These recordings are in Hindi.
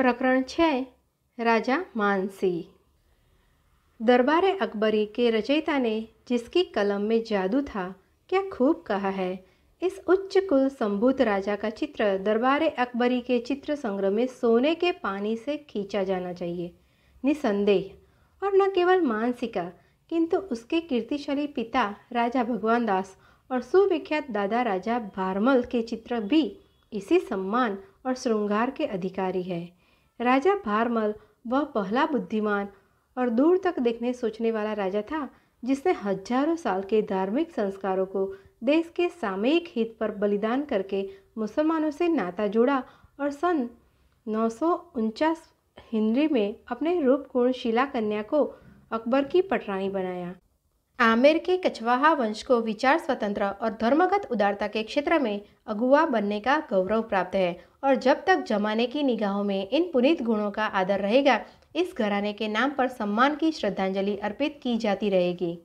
प्रकरण 6 राजा मानसी। दरबार अकबरी के रचयिता ने जिसकी कलम में जादू था, क्या खूब कहा है। इस उच्च कुल संभूत राजा का चित्र दरबार अकबरी के चित्र संग्रह में सोने के पानी से खींचा जाना चाहिए, निसंदेह। और न केवल मानसी का, किंतु उसके कीर्तिशाली पिता राजा भगवान दास और सुविख्यात दादा राजा भारमल के चित्र भी इसी सम्मान और श्रृंगार के अधिकारी है। राजा भारमल वह पहला बुद्धिमान और दूर तक देखने सोचने वाला राजा था जिसने हजारों साल के धार्मिक संस्कारों को देश के सामयिक हित पर बलिदान करके मुसलमानों से नाता जोड़ा और सन 949 हिजरी में अपने रूपपूर्ण शिला कन्या को अकबर की पटरानी बनाया। आमेर के कछवाहा वंश को विचार स्वतंत्र और धर्मगत उदारता के क्षेत्र में अगुवा बनने का गौरव प्राप्त है, और जब तक जमाने की निगाहों में इन पुनीत गुणों का आदर रहेगा, इस घराने के नाम पर सम्मान की श्रद्धांजलि अर्पित की जाती रहेगी।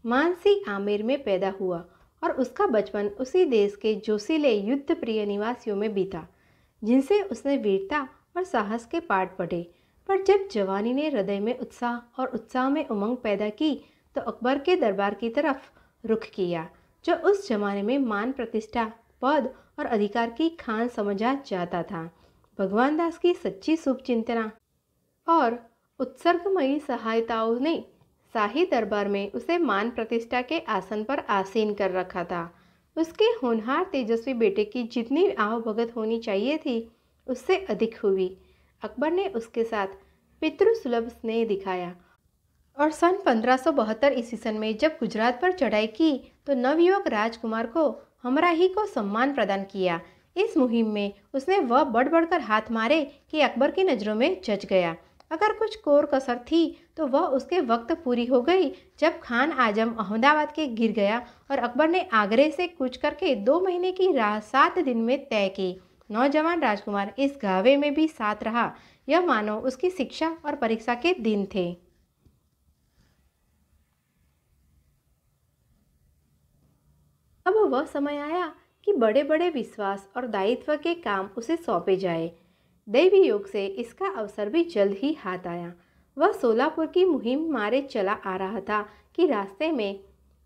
मानसी आमेर में पैदा हुआ और उसका बचपन उसी देश के जोशीले युद्ध प्रिय निवासियों में बीता, जिनसे उसने वीरता और साहस के पाठ पढ़े। पर जब जवानी ने हृदय में उत्साह और उत्साह में उमंग पैदा की, तो अकबर के दरबार की तरफ रुख किया, जो उस जमाने में मान प्रतिष्ठा, पद और अधिकार की खान समझा जाता था। भगवान दास की सच्ची शुभचिंतना और उत्सर्गमयी सहायताओं ने शाही दरबार में उसे मान प्रतिष्ठा के आसन पर आसीन कर रखा था। उसके होनहार तेजस्वी बेटे की जितनी आवभगत होनी चाहिए थी, उससे अधिक हुई। अकबर ने उसके साथ पितृसुलभ स्नेह दिखाया और सन 1572 ईस्वी में जब गुजरात पर चढ़ाई की, तो नवयुवक राजकुमार को हमराही को सम्मान प्रदान किया। इस मुहिम में उसने वह बढ़ बढ़कर हाथ मारे कि अकबर की नज़रों में जच गया। अगर कुछ कोर कसर थी तो वह उसके वक्त पूरी हो गई जब खान आजम अहमदाबाद के गिर गया और अकबर ने आगरे से कूच करके 2 महीने की राह 7 दिन में तय की। नौजवान राजकुमार इस गावे में भी साथ रहा, यह मानो उसकी शिक्षा और परीक्षा के दिन थे। अब वह समय आया कि बड़े बड़े विश्वास और दायित्व के काम उसे सौंपे जाए। दैवी योग से इसका अवसर भी जल्द ही हाथ आया। वह सोलापुर की मुहिम मारे चला आ रहा था कि रास्ते में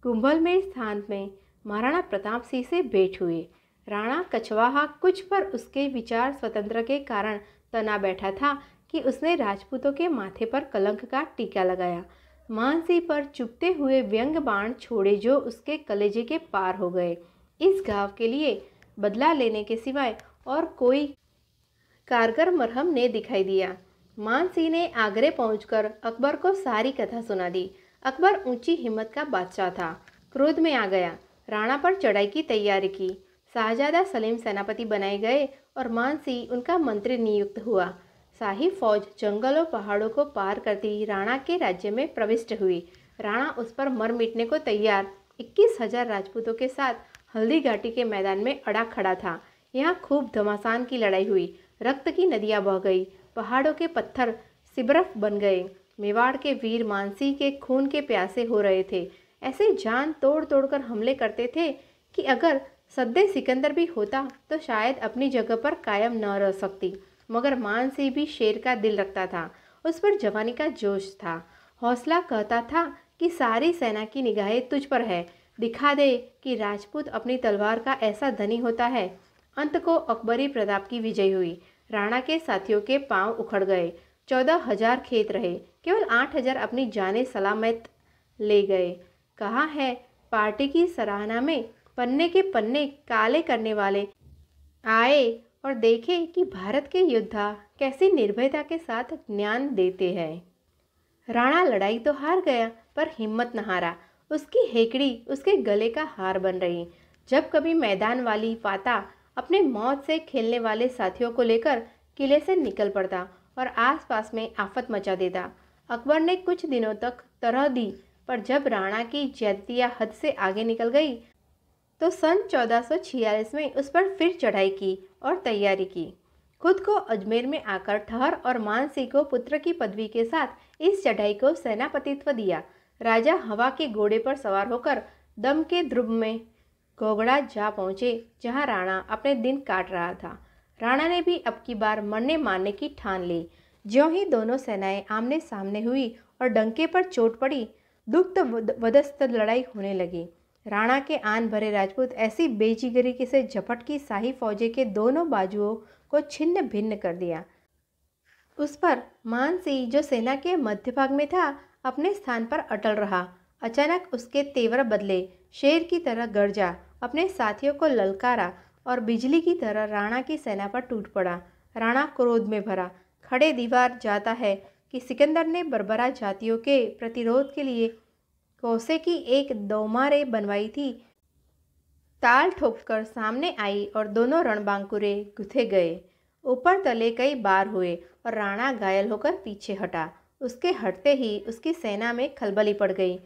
कुंभलमेल स्थान में महाराणा प्रताप सिंह से भेंट हुई। राणा कछवाहा कुछ पर उसके विचार स्वतंत्र के कारण तना बैठा था कि उसने राजपूतों के माथे पर कलंक का टीका लगाया, मानसी पर चुभते हुए व्यंग बाण छोड़े जो उसके कलेजे के पार हो गए। इस घाव के लिए बदला लेने के सिवाय और कोई कारगर मरहम ने दिखाई दिया। मानसी ने आगरे पहुंचकर अकबर को सारी कथा सुना दी। अकबर ऊंची हिम्मत का बादशाह था, क्रोध में आ गया। राणा पर चढ़ाई की तैयारी की। शाहजादा सलीम सेनापति बनाए गए और मानसी उनका मंत्री नियुक्त हुआ। शाही फौज जंगलों पहाड़ों को पार करती राणा के राज्य में प्रविष्ट हुई। राणा उस पर मर मिटने को तैयार 21,000 राजपूतों के साथ हल्दी घाटी के मैदान में अड़ा खड़ा था। यहाँ खूब घमासान की लड़ाई हुई, रक्त की नदियाँ बह गई, पहाड़ों के पत्थर सिबरफ बन गए। मेवाड़ के वीर मानसी के खून के प्यासे हो रहे थे। ऐसे जान तोड़ तोड़कर हमले करते थे कि अगर सद्दे सिकंदर भी होता तो शायद अपनी जगह पर कायम न रह सकती। मगर मानसी भी शेर का दिल रखता था। उस पर जवानी का जोश था। हौसला कहता था कि सारी सेना की निगाहें तुझ पर है, दिखा दे कि राजपूत अपनी तलवार का ऐसा धनी होता है। अंत को अकबरी प्रताप की विजय हुई। राणा के साथियों के पांव उखड़ गए। 14,000 खेत रहे, केवल 8,000 अपनी जाने सलामत ले गए। कहा है पार्टी की सराहना में पन्ने के पन्ने काले करने वाले आए और देखे कि भारत के योद्धा कैसी निर्भयता के साथ ज्ञान देते हैं। राणा लड़ाई तो हार गया, पर हिम्मत न हारा। उसकी हेकड़ी उसके गले का हार बन रही। जब कभी मैदान वाली पाता, अपने मौत से खेलने वाले साथियों को लेकर किले से निकल पड़ता और आसपास में आफत मचा देता। अकबर ने कुछ दिनों तक तरह दी, पर जब राणा की ज्यादतियाँ हद से आगे निकल गई तो सन 1446 में उस पर फिर चढ़ाई की और तैयारी की। खुद को अजमेर में आकर ठहर और मानसी को पुत्र की पदवी के साथ इस चढ़ाई को सेनापतित्व दिया। राजा हवा के घोड़े पर सवार होकर दम के ध्रुव में गोगड़ा जा पहुँचे, जहाँ राणा अपने दिन काट रहा था। राणा ने भी अब की बार मरने मारने की ठान ली। ज्यों ही दोनों सेनाएं आमने सामने हुई और डंके पर चोट पड़ी, दुख वदस्त लड़ाई होने लगी। राणा के आन भरे राजपूत ऐसी बेजिगरी से झपट की शाही फौजे के दोनों बाजुओं को छिन्न भिन्न कर दिया। उस पर मानसिंह, जो सेना के मध्य भाग में था, अपने स्थान पर अटल रहा। अचानक उसके तेवर बदले, शेर की तरह गरजा, अपने साथियों को ललकारा और बिजली की तरह राणा की सेना पर टूट पड़ा। राणा क्रोध में भरा, खड़े दीवार जाता है कि सिकंदर ने बर्बरा जातियों के प्रतिरोध के लिए कोसे की एक दौमारे बनवाई थी, ताल ठोककर सामने आई और दोनों रणबांकुरे गुथे गए। ऊपर तले कई बार हुए और राणा घायल होकर पीछे हटा। उसके हटते ही उसकी सेना में खलबली पड़ गई।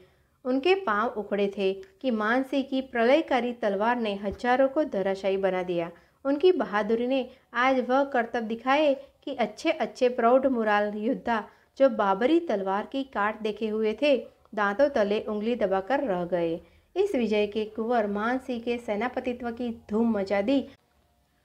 उनके पांव उखड़े थे कि मानसिंह की प्रलयकारी तलवार ने हजारों को धराशायी बना दिया। उनकी बहादुरी ने आज वह करतब दिखाए कि अच्छे अच्छे प्रौढ़ मुराल योद्धा, जो बाबरी तलवार की काट देखे हुए थे, दांतों तले उंगली दबाकर रह गए। इस विजय के कुंवर मानसिंह के सेनापतित्व की धूम मचा दी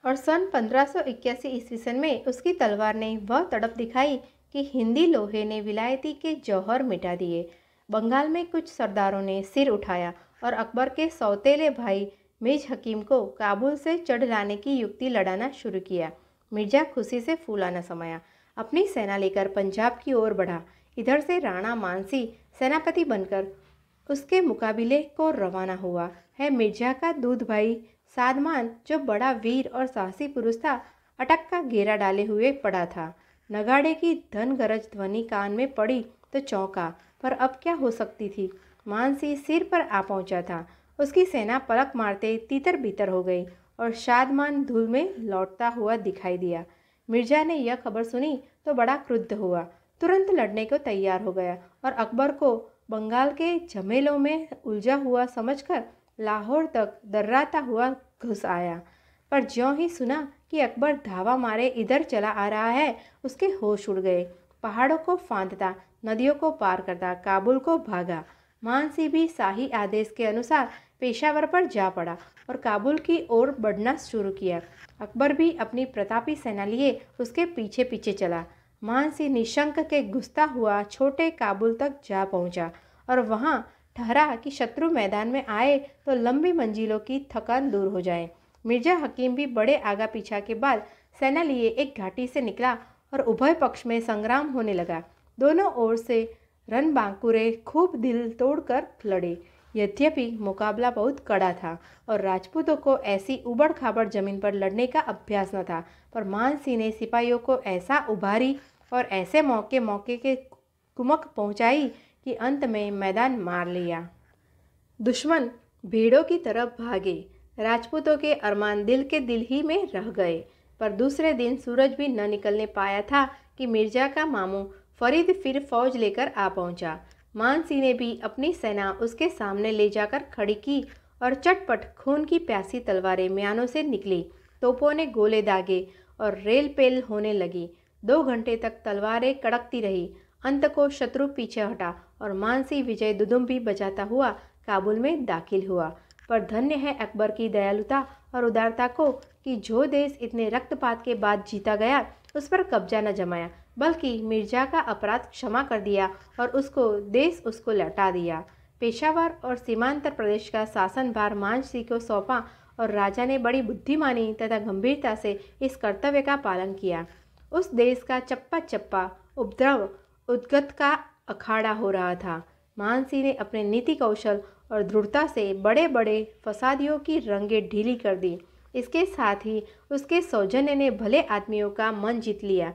और सन 1581 ईस्वी सन में उसकी तलवार ने वह तड़प दिखाई कि हिंदी लोहे ने विलायती के जौहर मिटा दिए। बंगाल में कुछ सरदारों ने सिर उठाया और अकबर के सौतेले भाई मिर्ज हकीम को काबुल से चढ़ लाने की युक्ति लड़ाना शुरू किया। मिर्जा खुशी से फूला न समाया, अपनी सेना लेकर पंजाब की ओर बढ़ा। इधर से राणा मानसिंह सेनापति बनकर उसके मुकाबले को रवाना हुआ है। मिर्जा का दूध भाई सादमान, जो बड़ा वीर और साहसी पुरुष था, अटक का घेरा डाले हुए पड़ा था। नगाड़े की धन गरज ध्वनि कान में पड़ी तो चौंका, पर अब क्या हो सकती थी। मानसिंह सिर पर आ पहुंचा था। उसकी सेना पलक मारते तीतर बीतर हो गई और शादमान धूल में लौटता हुआ दिखाई दिया। मिर्जा ने यह खबर सुनी तो बड़ा क्रुद्ध हुआ, तुरंत लड़ने को तैयार हो गया और अकबर को बंगाल के झमेलों में उलझा हुआ समझकर लाहौर तक दर्राता हुआ घुस आया। पर ज्यों ही सुना कि अकबर धावा मारे इधर चला आ रहा है, उसके होश उड़ गए। पहाड़ों को फांदता, नदियों को पार करता काबुल को भागा। मानसिंह भी शाही आदेश के अनुसार पेशावर पर जा पड़ा और काबुल की ओर बढ़ना शुरू किया। अकबर भी अपनी प्रतापी सेना लिए उसके पीछे पीछे चला। मानसिंह निशंक के घुसता हुआ छोटे काबुल तक जा पहुंचा और वहां ठहरा कि शत्रु मैदान में आए तो लंबी मंजिलों की थकान दूर हो जाए। मिर्जा हकीम भी बड़े आगा पीछा के बाद सेना लिए एक घाटी से निकला और उभय पक्ष में संग्राम होने लगा। दोनों ओर से रणबांकुरे खूब दिल तोड़कर लड़े। यद्यपि मुकाबला बहुत कड़ा था और राजपूतों को ऐसी उबड़ खाबड़ जमीन पर लड़ने का अभ्यास न था, पर मानसिंह ने सिपाहियों को ऐसा उभारी और ऐसे मौके मौके के कुमक पहुंचाई कि अंत में मैदान मार लिया। दुश्मन भीड़ों की तरफ भागे। राजपूतों के अरमान दिल के दिल ही में रह गए। पर दूसरे दिन सूरज भी न निकलने पाया था कि मिर्जा का मामू फरीद फिर फौज लेकर आ पहुंचा। मानसिंह ने भी अपनी सेना उसके सामने ले जाकर खड़ी की और चटपट खून की प्यासी तलवारें म्यानों से निकली। तोपों ने गोले दागे और रेल पेल होने लगी। 2 घंटे तक तलवारें कड़कती रही। अंत को शत्रु पीछे हटा और मानसिंह विजय दुदुम्बी बजाता हुआ काबुल में दाखिल हुआ। पर धन्य है अकबर की दयालुता और उदारता को कि जो देश इतने रक्तपात के बाद जीता गया, उस पर कब्जा न जमाया, बल्कि मिर्जा का अपराध क्षमा कर दिया और उसको लौटा दिया। पेशावर और सीमांतर प्रदेश का शासन भार मानसिंह को सौंपा और राजा ने बड़ी बुद्धिमानी तथा गंभीरता से इस कर्तव्य का पालन किया। उस देश का चप्पा चप्पा उपद्रव उद्गत का अखाड़ा हो रहा था। मानसिंह ने अपने नीति कौशल और दृढ़ता से बड़े बड़े फसादियों की रंगें ढीली कर दी। इसके साथ ही उसके सौजन्य ने भले आदमियों का मन जीत लिया।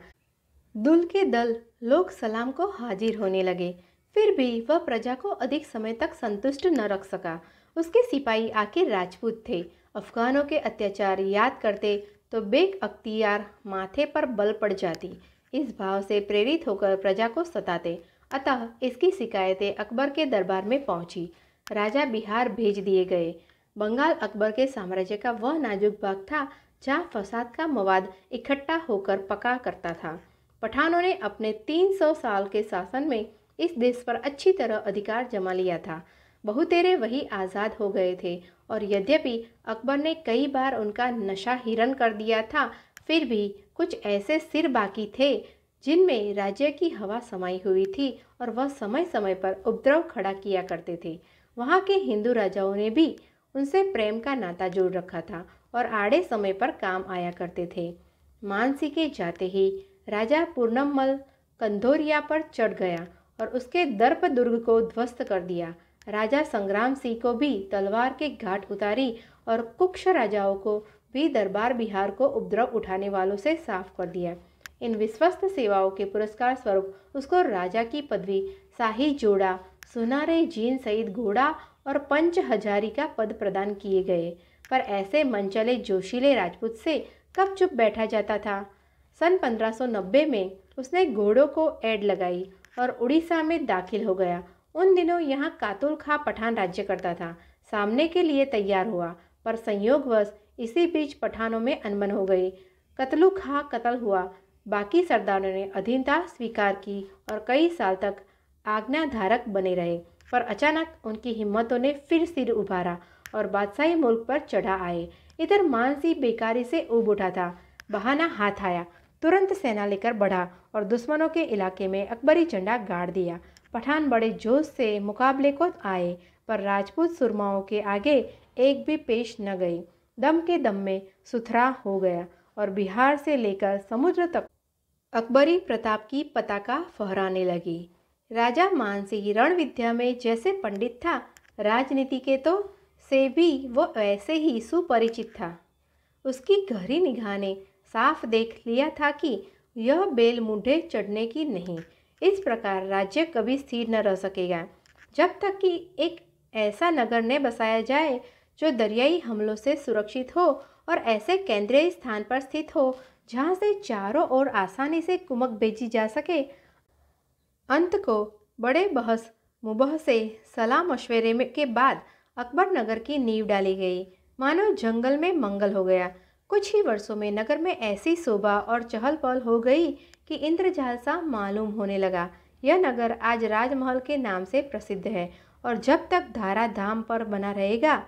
दुल के दल लोग सलाम को हाजिर होने लगे। फिर भी वह प्रजा को अधिक समय तक संतुष्ट न रख सका। उसके सिपाही आखिर राजपूत थे। अफगानों के अत्याचार याद करते तो बेग अख्तियार माथे पर बल पड़ जाती। इस भाव से प्रेरित होकर प्रजा को सताते। अतः इसकी शिकायतें अकबर के दरबार में पहुंची। राजा बिहार भेज दिए गए। बंगाल अकबर के साम्राज्य का वह नाजुक भाग था जहाँ फसाद का मवाद इकट्ठा होकर पका करता था। पठानों ने अपने 300 साल के शासन में इस देश पर अच्छी तरह अधिकार जमा लिया था। बहुतेरे वही आज़ाद हो गए थे और यद्यपि अकबर ने कई बार उनका नशा हिरन कर दिया था, फिर भी कुछ ऐसे सिर बाकी थे जिनमें राज्य की हवा समाई हुई थी और वह समय समय पर उपद्रव खड़ा किया करते थे। वहाँ के हिंदू राजाओं ने भी उनसे प्रेम का नाता जोड़ रखा था और आड़े समय पर काम आया करते थे। मानसी के जाते ही राजा पूर्णमल कंधोरिया पर चढ़ गया और उसके दर्प दुर्ग को ध्वस्त कर दिया। राजा संग्राम सिंह को भी तलवार के घाट उतारी और कुक्ष राजाओं को भी दरबार बिहार को उपद्रव उठाने वालों से साफ कर दिया। इन विश्वस्त सेवाओं के पुरस्कार स्वरूप उसको राजा की पदवी, शाही जोड़ा, सुनारे जीन सहित घोड़ा और पंच हजारी का पद प्रदान किए गए। पर ऐसे मनचले जोशीले राजपूत से कब चुप बैठा जाता था। सन 1590 में उसने घोड़ों को ऐड लगाई और उड़ीसा में दाखिल हो गया। उन दिनों यहाँ कातुल खां पठान राज्य करता था। सामने के लिए तैयार हुआ, पर संयोगवश इसी बीच पठानों में अनबन हो गई। कतलू खां कत्ल हुआ। बाकी सरदारों ने अधीनता स्वीकार की और कई साल तक आज्ञाधारक बने रहे। पर अचानक उनकी हिम्मतों ने फिर सिर उभारा और बादशाही मुल्क पर चढ़ा आए। इधर मानसी बेकारी से ऊब उठा था। बहाना हाथ आया, तुरंत सेना लेकर बढ़ा और दुश्मनों के इलाके में अकबरी झंडा गाड़ दिया। पठान बड़े जोश से मुकाबले को आए, पर राजपूत सुरमाओं के आगे एक भी पेश न गई। दम के दम में सुथरा हो गया और बिहार से लेकर समुद्र तक अकबरी प्रताप की पताका फहराने लगी। राजा मानसिंह रण विद्या में जैसे पंडित था, राजनीति के तो से भी वो वैसे ही सुपरिचित था। उसकी गहरी निगाह ने साफ देख लिया था कि यह बेल मुंडे चढ़ने की नहीं। इस प्रकार राज्य कभी स्थिर न रह सकेगा जब तक कि एक ऐसा नगर न बसाया जाए जो दरियाई हमलों से सुरक्षित हो और ऐसे केंद्रीय स्थान पर स्थित हो जहाँ से चारों ओर आसानी से कुमक भेजी जा सके। अंत को बड़े बहस मुबहसे सलाह मशवरे के बाद अकबर नगर की नींव डाली गई। मानो जंगल में मंगल हो गया। कुछ ही वर्षों में नगर में ऐसी शोभा और चहल पहल हो गई कि इंद्रजाल सा मालूम होने लगा। यह नगर आज राजमहल के नाम से प्रसिद्ध है और जब तक धारा धाम पर बना रहेगा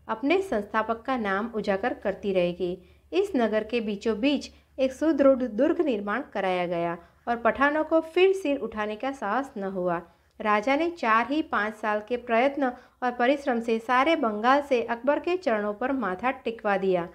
अपने संस्थापक का नाम उजागर करती रहेगी। इस नगर के बीचों बीच एक सुदृढ़ दुर्ग निर्माण कराया गया और पठानों को फिर सिर उठाने का साहस न हुआ। राजा ने 4 ही 5 साल के प्रयत्न और परिश्रम से सारे बंगाल से अकबर के चरणों पर माथा टिकवा दिया।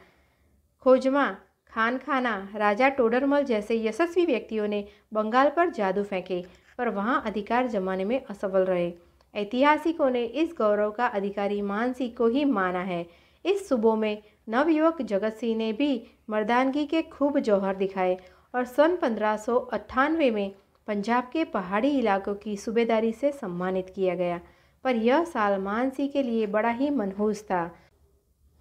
खोजमा, खानखाना, राजा टोडरमल जैसे यशस्वी व्यक्तियों ने बंगाल पर जादू फेंके, पर वहां अधिकार जमाने में असफल रहे। ऐतिहासिकों ने इस गौरव का अधिकारी मानसिंह को ही माना है। इस सूबों में नवयुवक जगत सिंह ने भी मर्दानगी के खूब जौहर दिखाए और सन 1598 में पंजाब के पहाड़ी इलाकों की सूबेदारी से सम्मानित किया गया। पर यह साल मानसिंह के लिए बड़ा ही मनहूस था।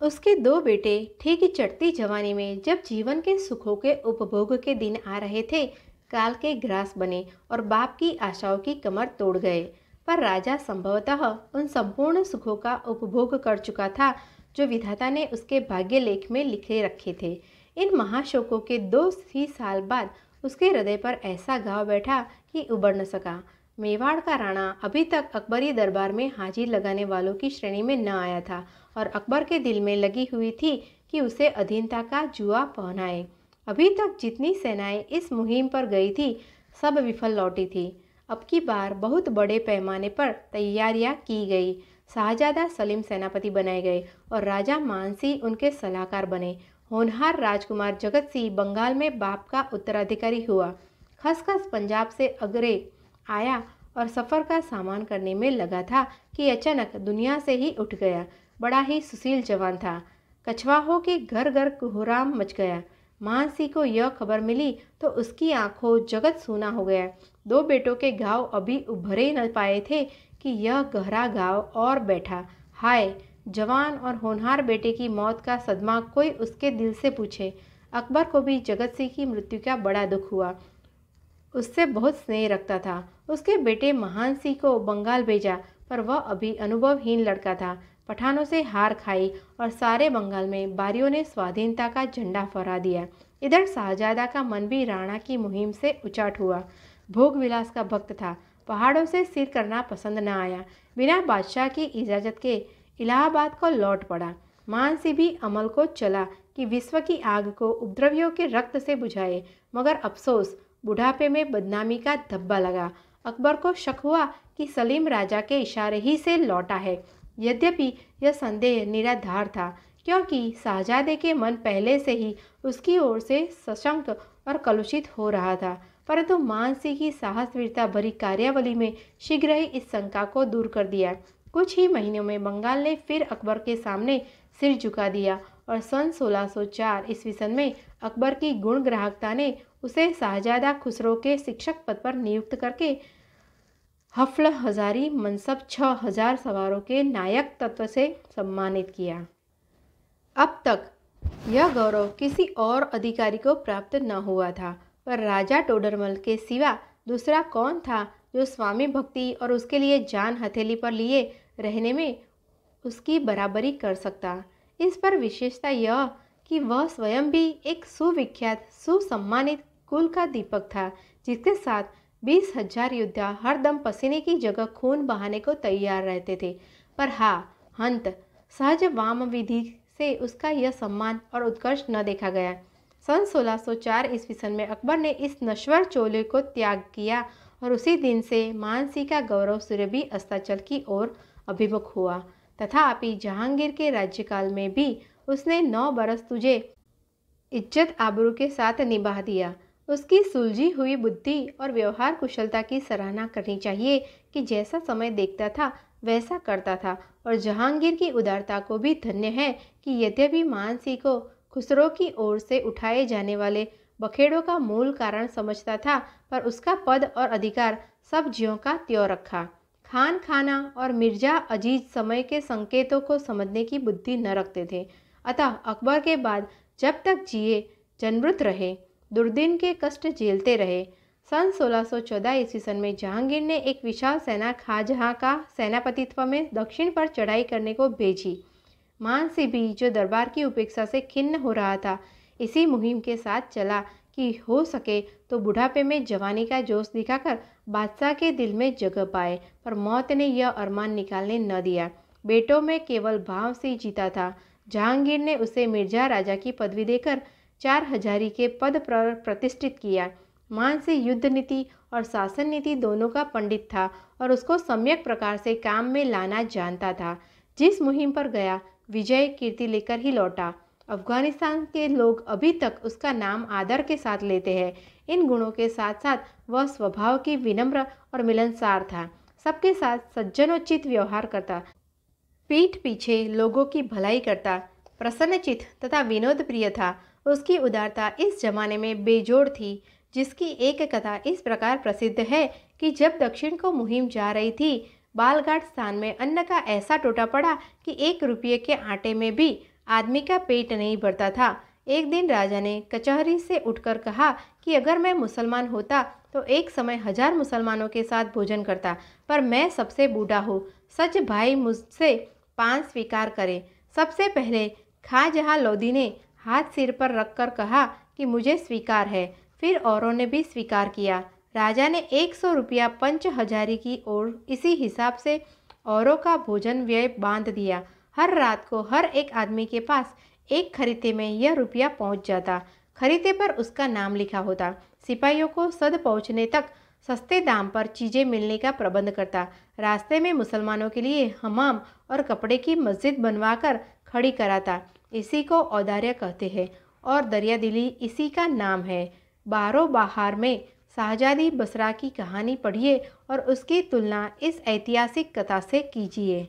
उसके 2 बेटे ठीक चढ़ती जवानी में जब जीवन के सुखों के उपभोग के दिन आ रहे थे, काल के ग्रास बने और बाप की आशाओं की कमर तोड़ गए। पर राजा संभवतः उन संपूर्ण सुखों का उपभोग कर चुका था जो विधाता ने उसके भाग्य लेख में लिखे रखे थे। इन महाशोकों के 2 ही साल बाद उसके हृदय पर ऐसा घाव बैठा कि उबर न सका। मेवाड़ का राणा अभी तक अकबरी दरबार में हाजिर लगाने वालों की श्रेणी में न आया था और अकबर के दिल में लगी हुई थी कि उसे अधीनता का जुआ पहनाए। अभी तक जितनी सेनाएं इस मुहिम पर गई थी, सब विफल लौटी थी। अब की बार बहुत बड़े पैमाने पर तैयारियां की गई। शाहजादा सलीम सेनापति बनाए गए और राजा मानसिंह उनके सलाहकार बने। होनहार राजकुमार जगत सिंह बंगाल में बाप का उत्तराधिकारी हुआ। खसखस पंजाब से अगरे आया और सफ़र का सामान करने में लगा था कि अचानक दुनिया से ही उठ गया। बड़ा ही सुशील जवान था। कछवाहों के घर घर कोहराम मच गया। मानसिंह को यह खबर मिली तो उसकी आंखों जगत सूना हो गया। 2 बेटों के घाव अभी उभरे न पाए थे कि यह गहरा घाव और बैठा। हाय, जवान और होनहार बेटे की मौत का सदमा कोई उसके दिल से पूछे। अकबर को भी जगत सिंह की मृत्यु का बड़ा दुख हुआ। उससे बहुत स्नेह रखता था। उसके बेटे महान सिंह को बंगाल भेजा, पर वह अभी अनुभवहीन लड़का था। पठानों से हार खाई और सारे बंगाल में बारियों ने स्वाधीनता का झंडा फहरा दिया। इधर शाहजादा का मन भी राणा की मुहिम से उचाट हुआ। भोग विलास का भक्त था। पहाड़ों से सिर करना पसंद न आया। बिना बादशाह की इजाज़त के इलाहाबाद को लौट पड़ा। मानसी भी अमल को चला कि विश्व की आग को उपद्रवियों के रक्त से बुझाए, मगर अफसोस बुढ़ापे में बदनामी का धब्बा लगा। अकबर को शक हुआ कि सलीम राजा के इशारे ही से लौटा है। यद्यपि यह संदेह निराधार था, क्योंकि शाहजादे के मन पहले से ही उसकी ओर से सशंक और कलुषित हो रहा था। परंतु मानसी की साहस वीरता भरी कार्यावली में शीघ्र ही इस शंका को दूर कर दिया। कुछ ही महीनों में बंगाल ने फिर अकबर के सामने सिर झुका दिया और सन 1604 ईस्वी सन में अकबर की गुण ग्राहकता ने उसे शाहजादा खुसरो के शिक्षक पद पर नियुक्त करके हफ्ल हजारी मनसब 6000 सवारों के नायक तत्व से सम्मानित किया। अब तक यह गौरव किसी और अधिकारी को प्राप्त न हुआ था, पर राजा टोडरमल के सिवा दूसरा कौन था जो स्वामी भक्ति और उसके लिए जान हथेली पर लिए रहने में उसकी बराबरी कर सकता। इस पर विशेषता यह कि वह स्वयं भी एक सुविख्यात सुसम्मानित कुल का दीपक था, जिसके साथ 20,000 योद्धा हरदम पसीने की जगह खून बहाने को तैयार रहते थे। पर हाँ, हंत सहज वाम विधि से उसका यह सम्मान और उत्कर्ष न देखा गया। सन 1604 ईस्वी सन में अकबर ने इस नश्वर चोले को त्याग किया और उसी दिन से मानसी का गौरव सुरभि अस्ताचल की ओर अभिमुख हुआ। तथापि जहांगीर के राज्यकाल में भी उसने 9 बरस तुझे इज्जत आबरू के साथ निभा दिया। उसकी सुलझी हुई बुद्धि और व्यवहार कुशलता की सराहना करनी चाहिए कि जैसा समय देखता था वैसा करता था। और जहांगीर की उदारता को भी धन्य है कि यद्यपि मानसी को खुसरो की ओर से उठाए जाने वाले बखेड़ों का मूल कारण समझता था, पर उसका पद और अधिकार सब ज्यों का त्यों रखा। खान खाना और मिर्जा अजीज समय के संकेतों को समझने की बुद्धि न रखते थे। अतः अकबर के बाद जब तक जिए जनमृत रहे, दुर्दिन के कष्ट झेलते रहे। सन 1614 ईस्वी सन में जहांगीर ने एक विशाल सेना शाहजहां का सेनापतित्व में दक्षिण पर चढ़ाई करने को भेजी। मानसी भी, जो दरबार की उपेक्षा से खिन्न हो रहा था, इसी मुहिम के साथ चला कि हो सके तो बुढ़ापे में जवानी का जोश दिखाकर बादशाह के दिल में जगह पाए। पर मौत ने यह अरमान निकालने न दिया। बेटों में केवल भाव से जीता था। जहांगीर ने उसे मिर्जा राजा की पदवी देकर 4 हजारी के पद पर प्रतिष्ठित किया। मानसी युद्ध नीति और शासन नीति दोनों का पंडित था और उसको सम्यक प्रकार से काम में लाना जानता था। जिस मुहिम पर गया, विजय कीर्ति लेकर ही लौटा। अफगानिस्तान के लोग अभी तक उसका नाम आदर के साथ लेते हैं। इन गुणों के साथ साथ वह स्वभाव की विनम्र और मिलनसार था। सबके साथ सज्जनोचित व्यवहार करता, पीठ पीछे लोगों की भलाई करता, प्रसन्नचित तथा विनोद प्रिय था। उसकी उदारता इस जमाने में बेजोड़ थी, जिसकी एक कथा इस प्रकार प्रसिद्ध है कि जब दक्षिण को मुहिम जा रही थी, बालघाट स्थान में अन्न का ऐसा टोटा पड़ा कि 1 रुपये के आटे में भी आदमी का पेट नहीं भरता था। एक दिन राजा ने कचहरी से उठकर कहा कि अगर मैं मुसलमान होता तो एक समय 1000 मुसलमानों के साथ भोजन करता, पर मैं सबसे बूढ़ा हूँ। सच भाई मुझसे पान स्वीकार करें। सबसे पहले खाजहां लोधी ने हाथ सिर पर रखकर कहा कि मुझे स्वीकार है। फिर औरों ने भी स्वीकार किया। राजा ने 100 रुपया पंच हजारी की ओर इसी हिसाब से औरों का भोजन व्यय बांध दिया। हर रात को हर एक आदमी के पास एक खरीते में यह रुपया पहुंच जाता। खरीते पर उसका नाम लिखा होता। सिपाहियों को सद पहुंचने तक सस्ते दाम पर चीज़ें मिलने का प्रबंध करता। रास्ते में मुसलमानों के लिए हमाम और कपड़े की मस्जिद बनवाकर खड़ी कराता। इसी को औदार्य कहते हैं और दरियादिली इसी का नाम है। बारो बहार में शाहजादी बसरा की कहानी पढ़िए और उसकी तुलना इस ऐतिहासिक कथा से कीजिए।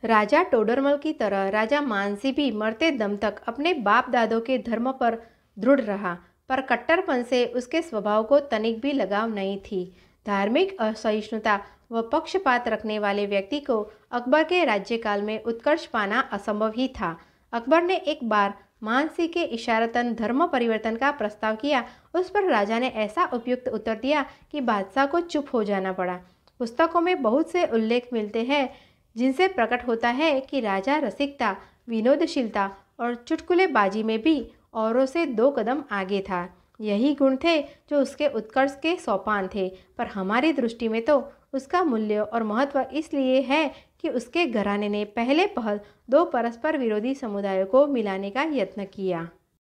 राजा टोडरमल की तरह राजा मानसी भी मरते दम तक अपने बाप दादों के धर्म पर दृढ़ रहा, पर कट्टरपन से उसके स्वभाव को तनिक भी लगाव नहीं थी। धार्मिक असहिष्णुता व पक्षपात रखने वाले व्यक्ति को अकबर के राज्यकाल में उत्कर्ष पाना असंभव ही था। अकबर ने एक बार मानसी के इशारतन धर्म परिवर्तन का प्रस्ताव किया। उस पर राजा ने ऐसा उपयुक्त उत्तर दिया कि बादशाह को चुप हो जाना पड़ा। पुस्तकों में बहुत से उल्लेख मिलते हैं जिनसे प्रकट होता है कि राजा रसिकता, विनोदशीलता और चुटकुलेबाजी में भी औरों से 2 कदम आगे था। यही गुण थे जो उसके उत्कर्ष के सोपान थे, पर हमारी दृष्टि में तो उसका मूल्य और महत्व इसलिए है कि उसके घराने ने पहले पहल दो परस्पर विरोधी समुदायों को मिलाने का यत्न किया।